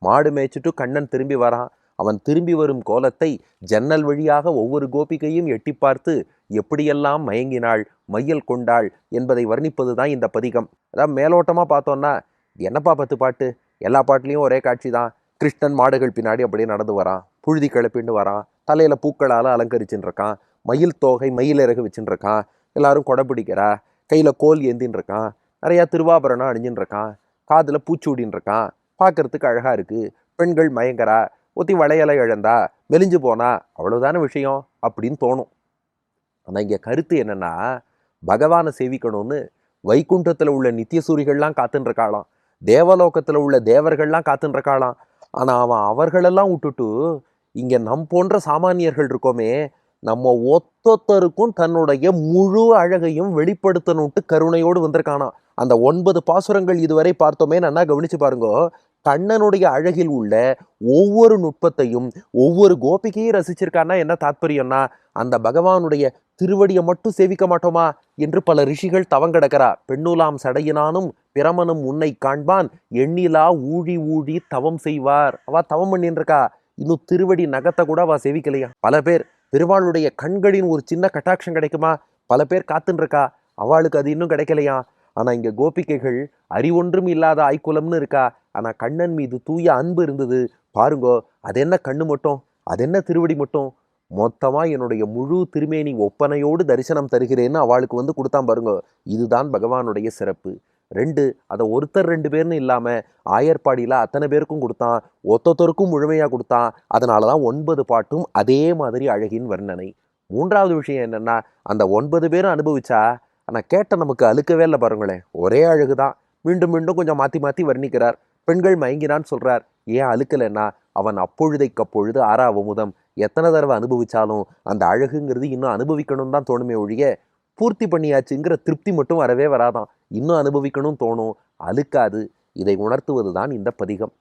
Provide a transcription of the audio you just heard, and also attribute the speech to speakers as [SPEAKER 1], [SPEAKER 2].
[SPEAKER 1] மாடு மேய்ச்சிட்டு கண்ணன் திரும்பி வரான். அவன் திரும்பி வரும் கோலத்தை ஜன்னல் வழியாக ஒவ்வொரு கோபிகையும் எட்டி பார்த்து எப்படியெல்லாம் மயங்கினாள், மையல் கொண்டாள் என்பதை வர்ணிப்பது தான் இந்த பதிகம். அதாவது மேலோட்டமாக பார்த்தோன்னா என்னப்பா 10 பாட்டு, எல்லா பாட்டுலேயும் ஒரே காட்சி தான். கிருஷ்ணன் மாடுகள் பின்னாடி அப்படியே நடந்து வரான், புழுதி கிளப்பின்னு வரான், தலையில் பூக்களால் அலங்கரிச்சுன்னு இருக்கான், மயில் தோகை மயில் இறகு வச்சுன்னு இருக்கான், எல்லாரும் கொடை பிடிக்கிறா, கையில் கோல் ஏந்தின்னு இருக்கான், நிறையா திருவாபரணம் அணிஞ்சின்னு இருக்கான், காதில் பூச்சூடின்னு இருக்கான், பார்க்கறதுக்கு அழகாக இருக்குது, பெண்கள் மயங்கரா, ஒத்தி வளையலை இழந்தா, மெலிஞ்சு போனா, அவ்வளோதான விஷயம் அப்படின்னு தோணும். ஆனால் இங்கே கருத்து என்னென்னா, பகவானை சேவிக்கணும்னு வைகுண்டத்தில் உள்ள நித்தியசூரிகள்லாம் காத்துன்னு இருக்காளாம், தேவலோகத்தில் உள்ள தேவர்கள்லாம் காத்துன்னு இருக்காளாம். ஆனால் அவன் அவர்களெல்லாம் விட்டுட்டு இங்கே நம் போன்ற சாமானியர்கள் இருக்கோமே, நம்ம ஒத்தொத்தருக்கும் தன்னுடைய முழு அழகையும் வெளிப்படுத்தணுன்ட்டு கருணையோடு வந்திருக்கானாம். அந்த 9 பாசுரங்கள் இதுவரை பார்த்தோமே, நல்லா கவனிச்சு பாருங்க. கண்ணனுடைய அழகில் உள்ள ஒவ்வொரு நுட்பத்தையும் ஒவ்வொரு கோபிக்கையும் ரசிச்சிருக்கான்னா என்ன தாத்பரியம்னா, அந்த பகவானுடைய திருவடியை மட்டும் சேவிக்க மாட்டோமா என்று பல ரிஷிகள் தவங்கடக்கிறா. பெண்ணுலாம் சடையினானும் பிரமனும் உன்னை காண்பான், எண்ணிலா ஊழி ஊழி தவம் செய்வார். அவ தவம் பண்ணின்னு இருக்கா, இன்னும் திருவடி நகத்தை கூட அவ சேவிக்கலையா. பல பேர் பெருமாளுடைய கண்களின் ஒரு சின்ன கட்டாட்சம் கிடைக்குமா, பல பேர் காத்துன்னு இருக்கா, அவளுக்கு அது இன்னும் கிடைக்கலையா. ஆனா இங்க கோபிக்கைகள் அறிவொன்றும் இல்லாத ஆய்குலம்னு இருக்கா. ஆனா கண்ணன் மீது தூய அன்பு இருந்தது பாருங்கோ. அது என்ன கண்ணு மட்டும், அது என்ன திருவடி மட்டும், மொத்தமா என்னுடைய முழு திருமேனி ஒப்பனையோடு தரிசனம் தருகிறேன்னு அவளுக்கு வந்து கொடுத்தான் பாருங்க. இதுதான் பகவானுடைய சிறப்பு. 2, அதை ஒருத்தர் 2 பேர்னு இல்லாம ஆயர்பாடியில அத்தனை பேருக்கும் கொடுத்தான், ஒத்தொத்தருக்கும் முழுமையா கொடுத்தான். அதனாலதான் 9 பாட்டும் அதே மாதிரி அழகின் வர்ணனை. 3வது விஷயம் என்னன்னா, அந்த 9 பேரும் அனுபவிச்சா ஆனா கேட்ட நமக்கு அழுக்கவே இல்லை பாருங்களேன், ஒரே அழகுதான். மீண்டும் மீண்டும் கொஞ்சம் மாத்தி மாத்தி வர்ணிக்கிறார். பெண்கள் மயங்கினான்னு சொல்றார். ஏன் அழுக்கலைன்னா, அவன் அப்பொழுதைக்கப்பொழுது ஆறாவமுதம். எத்தனை தடவை அனுபவிச்சாலும் அந்த அழகுங்கிறது இன்னும் அனுபவிக்கணும் தான் தோணுமே ஒழிய பூர்த்தி பண்ணியாச்சுங்கிற திருப்தி மட்டும் வரவே வராதான். இன்னும் அனுபவிக்கணும் தோணும், அழுக்காது. இதை உணர்த்துவது தான் இந்த பதிகம்.